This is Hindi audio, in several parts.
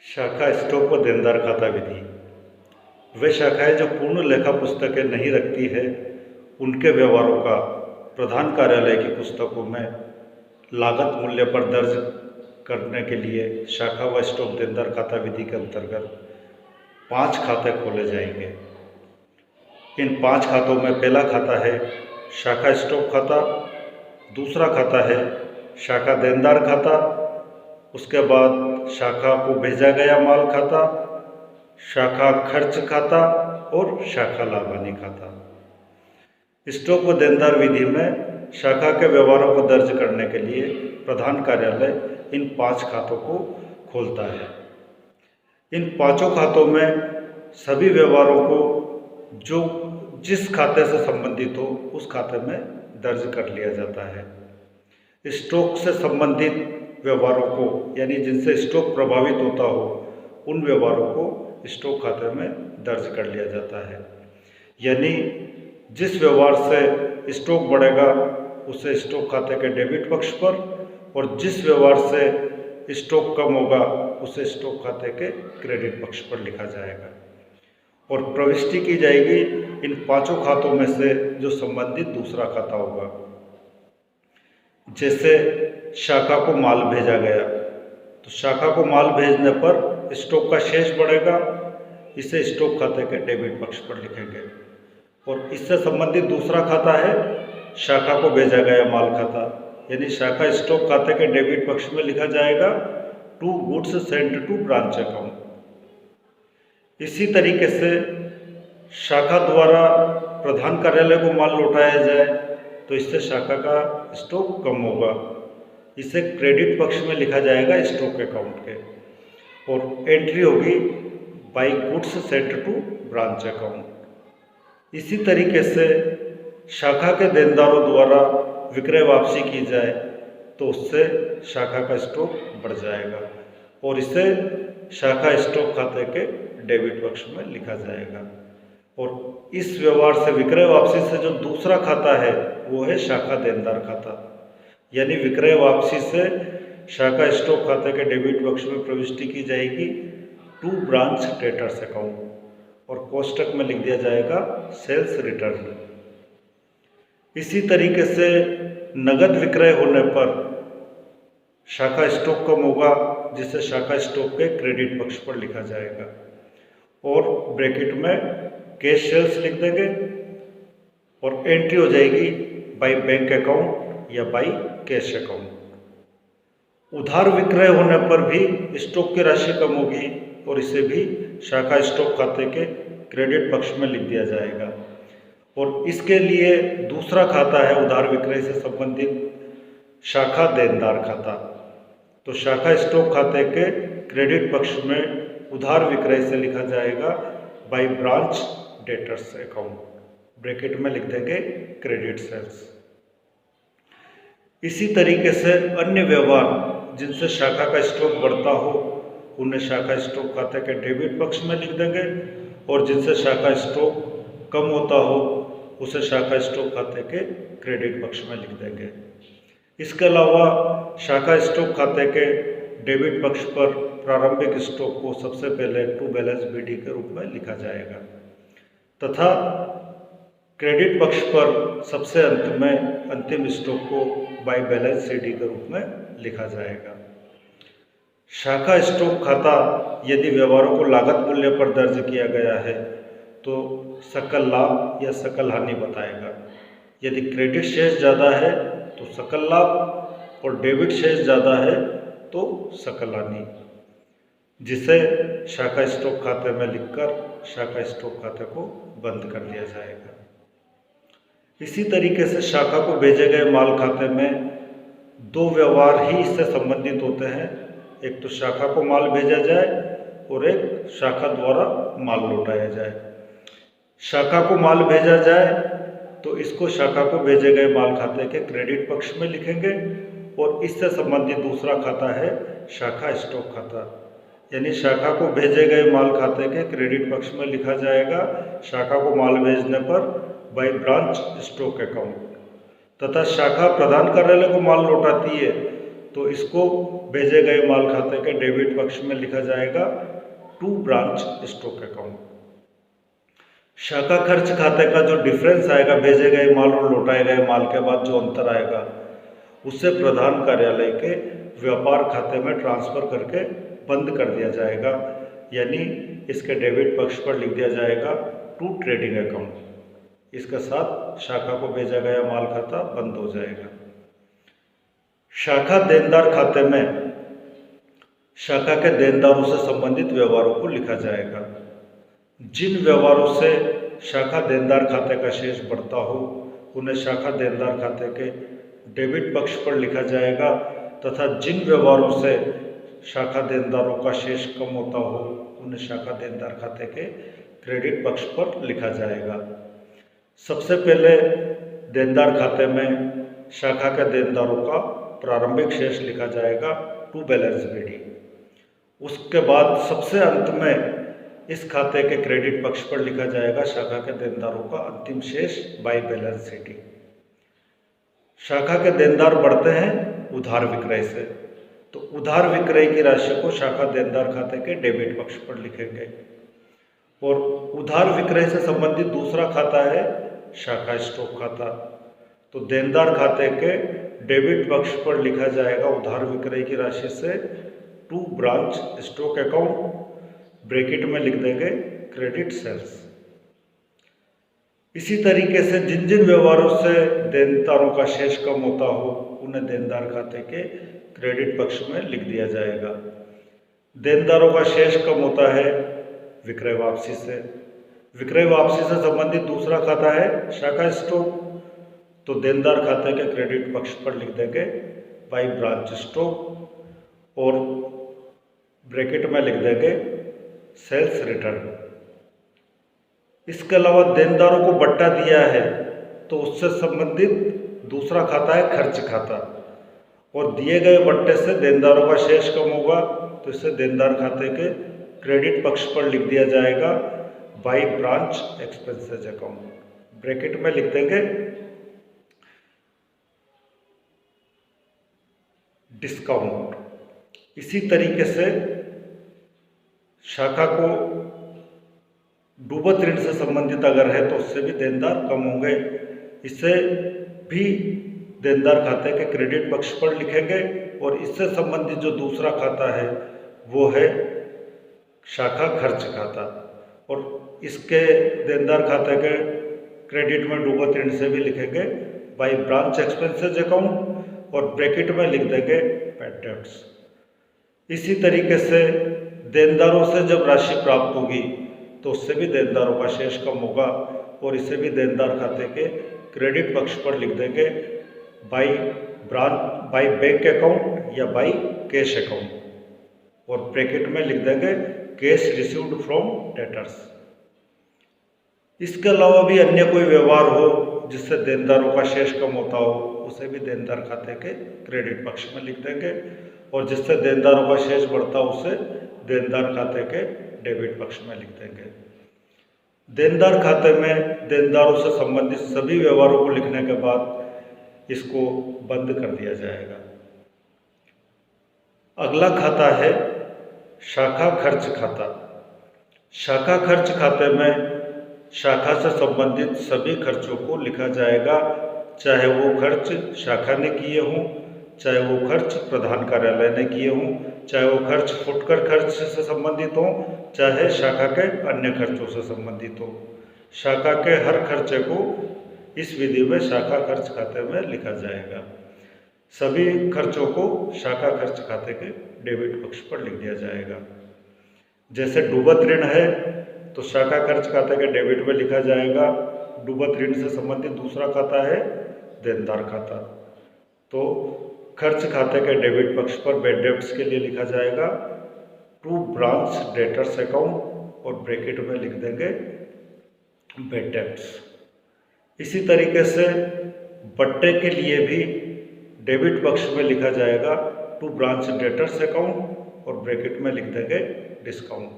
शाखा स्टॉक व देनदार खाता विधि। वे शाखाएं जो पूर्ण लेखा पुस्तकें नहीं रखती है, उनके व्यवहारों का प्रधान कार्यालय की पुस्तकों में लागत मूल्य पर दर्ज करने के लिए शाखा व स्टॉक देनदार खाता विधि के अंतर्गत 5 खाते खोले जाएंगे। इन 5 खातों में पहला खाता है शाखा स्टॉक खाता, दूसरा खाता है शाखा देनदार खाता, उसके बाद शाखा को भेजा गया माल खाता, शाखा खर्च खाता और शाखा लाभानी खाता। स्टॉक व देनदार विधि में शाखा के व्यवहारों को दर्ज करने के लिए प्रधान कार्यालय इन 5 खातों को खोलता है। इन पांचों खातों में सभी व्यवहारों को जो जिस खाते से संबंधित हो उस खाते में दर्ज कर लिया जाता है। स्टॉक से संबंधित व्यवहारों को यानी जिनसे स्टॉक प्रभावित होता हो उन व्यवहारों को स्टॉक खाते में दर्ज कर लिया जाता है। यानी जिस व्यवहार से स्टॉक बढ़ेगा उसे स्टॉक खाते के डेबिट पक्ष पर, और जिस व्यवहार से स्टॉक कम होगा उसे स्टॉक खाते के क्रेडिट पक्ष पर लिखा जाएगा। और प्रविष्टि की जाएगी इन पांचों खातों में से जो संबंधित दूसरा खाता होगा। जैसे शाखा को माल भेजा गया तो शाखा को माल भेजने पर स्टॉक का शेष बढ़ेगा, इसे स्टॉक खाते के डेबिट पक्ष पर लिखेंगे। और इससे संबंधित दूसरा खाता है शाखा को भेजा गया माल खाता, यानी शाखा स्टॉक खाते के डेबिट पक्ष में लिखा जाएगा to goods sent to branch account. इसी तरीके से शाखा द्वारा प्रधान कार्यालय को माल लौटाया जाए तो इससे शाखा का स्टॉक कम होगा, इसे क्रेडिट पक्ष में लिखा जाएगा स्टॉक अकाउंट के, और एंट्री होगी by goods sent to branch account. इसी तरीके से शाखा के देनदारों द्वारा विक्रय वापसी की जाए तो उससे शाखा का स्टॉक बढ़ जाएगा और इसे शाखा स्टॉक खाते के डेबिट पक्ष में लिखा जाएगा। और इस व्यवहार से विक्रय वापसी से जो दूसरा खाता है वो है शाखा देनदार खाता, यानी विक्रय वापसी से शाखा स्टॉक खाते के डेबिट पक्ष में प्रविष्टि की जाएगी टू ब्रांच डेटर्स अकाउंट, और कोष्टक में लिख दिया जाएगा सेल्स रिटर्न। इसी तरीके से नगद विक्रय होने पर शाखा स्टॉक कम होगा, जिसे शाखा स्टॉक के क्रेडिट पक्ष पर लिखा जाएगा, और ब्रैकेट में कैश सेल्स लिख देंगे, और एंट्री हो जाएगी बाय बैंक अकाउंट या बाय कैश अकाउंट। उधार विक्रय होने पर भी स्टॉक की राशि कम होगी और इसे भी शाखा स्टॉक खाते के क्रेडिट पक्ष में लिख दिया जाएगा। और इसके लिए दूसरा खाता है उधार विक्रय से संबंधित शाखा देनदार खाता। तो शाखा स्टॉक खाते के क्रेडिट पक्ष में उधार विक्रय से लिखा जाएगा by branch debtors account, bracket में लिख देंगे क्रेडिट सेल्स। इसी तरीके से अन्य व्यवहार जिनसे शाखा का स्टॉक बढ़ता हो उन्हें शाखा स्टॉक खाते के डेबिट पक्ष में लिख देंगे, और जिनसे शाखा स्टॉक कम होता हो उसे शाखा स्टॉक खाते के क्रेडिट पक्ष में लिख देंगे। इसके अलावा शाखा स्टॉक खाते के डेबिट पक्ष पर प्रारंभिक स्टॉक को सबसे पहले टू बैलेंस बीडी के रूप में लिखा जाएगा, तथा क्रेडिट पक्ष पर सबसे अंत में अंतिम स्टॉक को बाय बैलेंस सीडी के रूप में लिखा जाएगा। शाखा स्टॉक खाता यदि व्यवहारों को लागत मूल्य पर दर्ज किया गया है तो सकल लाभ या सकल हानि बताएगा। यदि क्रेडिट शेष ज़्यादा है तो सकल लाभ और डेबिट शेष ज़्यादा है तो सकल हानि, जिसे शाखा स्टॉक खाते में लिखकर शाखा स्टॉक खाते को बंद कर दिया जाएगा। इसी तरीके से शाखा को भेजे गए माल खाते में 2 व्यवहार ही इससे संबंधित होते हैं, एक तो शाखा को माल भेजा जाए और एक शाखा द्वारा माल लौटाया जाए। शाखा को माल भेजा जाए तो इसको शाखा को भेजे गए माल खाते के क्रेडिट पक्ष में लिखेंगे, और इससे संबंधित दूसरा खाता है शाखा स्टॉक खाता, यानी शाखा को भेजे गए माल खाते के क्रेडिट पक्ष में लिखा जाएगा शाखा को माल भेजने पर बाय ब्रांच स्टॉक अकाउंट। तथा शाखा प्रधान कार्यालय को माल लौटाती है तो इसको भेजे गए माल खाते के डेबिट पक्ष में लिखा जाएगा टू ब्रांच स्टॉक अकाउंट। शाखा खर्च खाते का जो डिफरेंस आएगा भेजे गए माल और लौटाए गए माल के बाद जो अंतर आएगा उसे प्रधान कार्यालय के व्यापार खाते में ट्रांसफर करके बंद कर दिया जाएगा, यानी इसके डेबिट पक्ष पर लिख दिया जाएगा टू ट्रेडिंग अकाउंट। इसके साथ शाखा को भेजा गया माल खाता बंद हो जाएगा। शाखा देनदार खाते में शाखा के देनदारों से संबंधित व्यवहारों को लिखा जाएगा। जिन व्यवहारों से शाखा देनदार खाते का शेष बढ़ता हो उन्हें शाखा देनदार खाते के डेबिट पक्ष पर लिखा जाएगा, तथा जिन व्यवहारों से शाखा देनदारों का शेष कम होता हो उन्हें शाखा देनदार खाते के क्रेडिट पक्ष पर लिखा जाएगा। सबसे पहले देनदार खाते में शाखा के देनदारों का प्रारंभिक शेष लिखा जाएगा टू बैलेंस बीडी। उसके बाद सबसे अंत में इस खाते के क्रेडिट पक्ष पर लिखा जाएगा शाखा के देनदारों का अंतिम शेष बाई बैलेंस सीडी। शाखा के देनदार बढ़ते हैं उधार विक्रय से, तो उधार विक्रय की राशि को शाखा देनदार खाते के डेबिट पक्ष पर लिखेंगे। और उधार विक्रय से संबंधित दूसरा खाता है शाखा स्टॉक खाता, तो देनदार खाते के डेबिट पक्ष पर लिखा जाएगा उधार विक्रय की राशि से to branch stock account, bracket में लिख देंगे क्रेडिट सेल्स। इसी तरीके से जिन जिन व्यवहारों से देनदारों का शेष कम होता हो उन्हें देनदार खाते के क्रेडिट पक्ष में लिख दिया जाएगा। देनदारों का शेष कम होता है विक्रय वापसी से। विक्रय वापसी से संबंधित दूसरा खाता है शाखा स्टॉक, तो देनदार खाते के क्रेडिट पक्ष पर लिख देंगे बाई ब्रांच स्टॉक और ब्रैकेट में लिख देंगे सेल्स रिटर्न। इसके अलावा देनदारों को बट्टा दिया है तो उससे संबंधित दूसरा खाता है खर्च खाता, और दिए गए बट्टे से देनदारों का शेष कम होगा तो इसे देनदार खाते के क्रेडिट पक्ष पर लिख दिया जाएगा by branch expenses account, bracket में लिख देंगे डिस्काउंट। इसी तरीके से शाखा को डूबत ऋण से संबंधित अगर है तो उससे भी देनदार कम होंगे, इससे भी देनदार खाते के क्रेडिट पक्ष पर लिखेंगे। और इससे संबंधित जो दूसरा खाता है वो है शाखा खर्च खाता, और इसके देनदार खाते के क्रेडिट में डूबत ऋण से भी लिखेंगे बाई ब्रांच एक्सपेंसेस अकाउंट और ब्रैकेट में लिख देंगे पेड डेब्ट्स। इसी तरीके से देनदारों से जब राशि प्राप्त होगी तो उससे भी देनदारों का शेष कम होगा और इसे भी देनदार खाते के क्रेडिट पक्ष पर लिख देंगे बाई बैंक अकाउंट या बाई कैश अकाउंट, और ब्रैकेट में लिख देंगे कैश रिसीव्ड फ्रॉम डेटर्स। इसके अलावा भी अन्य कोई व्यवहार हो जिससे देनदारों का शेष कम होता हो उसे भी देनदार खाते के क्रेडिट पक्ष में लिख देंगे, और जिससे देनदारों का शेष बढ़ता हो उसे देनदार खाते के डेबिट पक्ष में लिख देंगे। देनदार खाते में देनदारों से संबंधित सभी व्यवहारों को लिखने के बाद इसको बंद कर दिया जाएगा। अगला खाता है शाखा खर्च खाता। शाखा खर्च खाते में शाखा से संबंधित सभी खर्चों को लिखा जाएगा, चाहे वो खर्च शाखा ने किए हों, चाहे वो खर्च प्रधान कार्यालय ने किए हों, चाहे वो खर्च फुटकर खर्च से संबंधित हो, चाहे शाखा के अन्य खर्चों से संबंधित हो। शाखा के हर खर्चे को इस विधि में शाखा खर्च खाते में लिखा जाएगा। सभी खर्चों को शाखा खर्च खाते के डेबिट पक्ष पर लिख दिया जाएगा। जैसे डूबत ऋण है तो शाखा खर्च खाते के डेबिट में लिखा जाएगा। डूबत ऋण से संबंधित दूसरा खाता है देनदार खाता, तो खर्च खाते के डेबिट पक्ष पर बैड डेब्ट्स के लिए लिखा जाएगा टू ब्रांच डेटर्स अकाउंट और ब्रैकेट में लिख देंगे बैड डेब्ट्स। इसी तरीके से बट्टे के लिए भी डेबिट पक्ष में लिखा जाएगा टू ब्रांच डेटर्स अकाउंट और ब्रैकेट में लिख देंगे डिस्काउंट।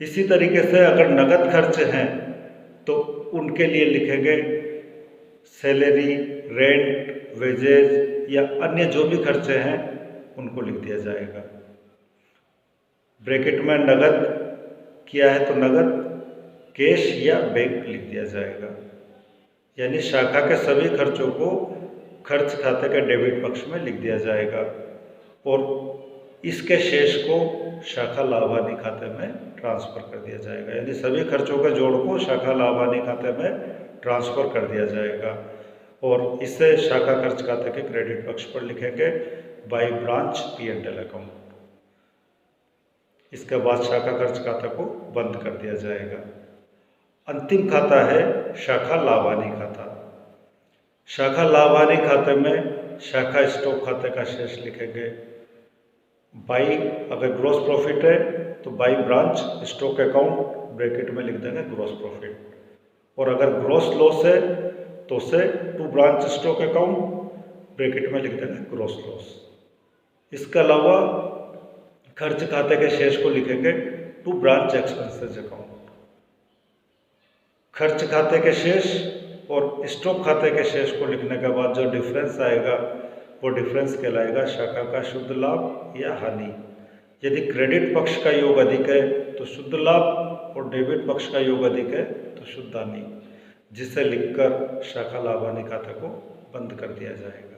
इसी तरीके से अगर नगद खर्च हैं तो उनके लिए लिखेंगे सैलरी, रेंट, वेजेज, या अन्य जो भी खर्चे हैं उनको लिख दिया जाएगा। ब्रैकेट में नगद किया है तो नगद, कैश या बैंक लिख दिया जाएगा। यानी शाखा के सभी खर्चों को खर्च खाते के डेबिट पक्ष में लिख दिया जाएगा और इसके शेष को शाखा लाभानी खाते में ट्रांसफर कर दिया जाएगा। यानी सभी खर्चों के जोड़ को शाखा लाभानी खाते में ट्रांसफर कर दिया जाएगा और इससे शाखा खर्च खाते के क्रेडिट पक्ष पर लिखेंगे बाय ब्रांच P&L अकाउंट। इसके बाद शाखा खर्च खाते को बंद कर दिया जाएगा। अंतिम खाता है शाखा लाभानी खाता। शाखा लाभानी खाते में शाखा स्टॉक खाते का शेष लिखेंगे बाई, अगर ग्रॉस प्रॉफिट है तो by branch stock account bracket में लिख देंगे ग्रॉस प्रॉफिट, और अगर ग्रॉस लॉस है तो उसे to branch stock account bracket में लिख देंगे ग्रॉस लॉस। इसके अलावा खर्च खाते के शेष को लिखेंगे टू ब्रांच एक्सपेंसेस अकाउंट। खर्च खाते के शेष और स्टॉक खाते के शेष को लिखने के बाद जो डिफरेंस आएगा वो डिफरेंस कहलाएगा शाखा का शुद्ध लाभ या हानि। यदि क्रेडिट पक्ष का योग अधिक है तो शुद्ध लाभ और डेबिट पक्ष का योग अधिक है तो शुद्ध हानि, जिसे लिखकर शाखा लाभानी खाते को बंद कर दिया जाएगा।